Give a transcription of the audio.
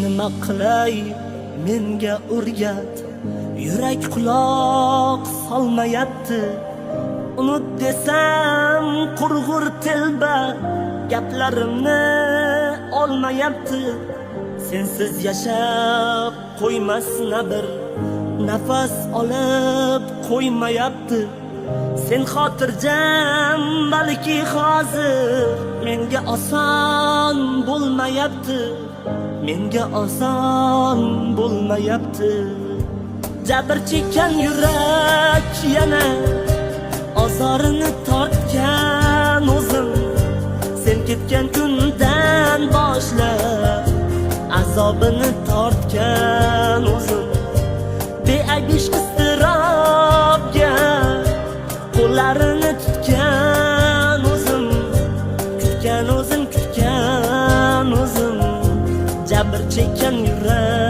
nima qilay menga o'rgat, yurak quloq solmayapti. Unut desam qurg'ur telba, gaplarimni olmayapti. Sensiz yashab qo'ymasna bir nafas olib qo'ymayapti. Sen xotirjam balki hozir menga oson bo'lmayapti. Menga oson bo'lmayapti. Jabr chekkan yurak yana ozorini tortgan o'zim. Sen ketgan kundan boshlab azobini tortgan o'zim. Beayb ishq iztirobga qo'llarini tutgan o'zim. Kutgan o'zim, kutgan o'zim. Jabr chekkan yurak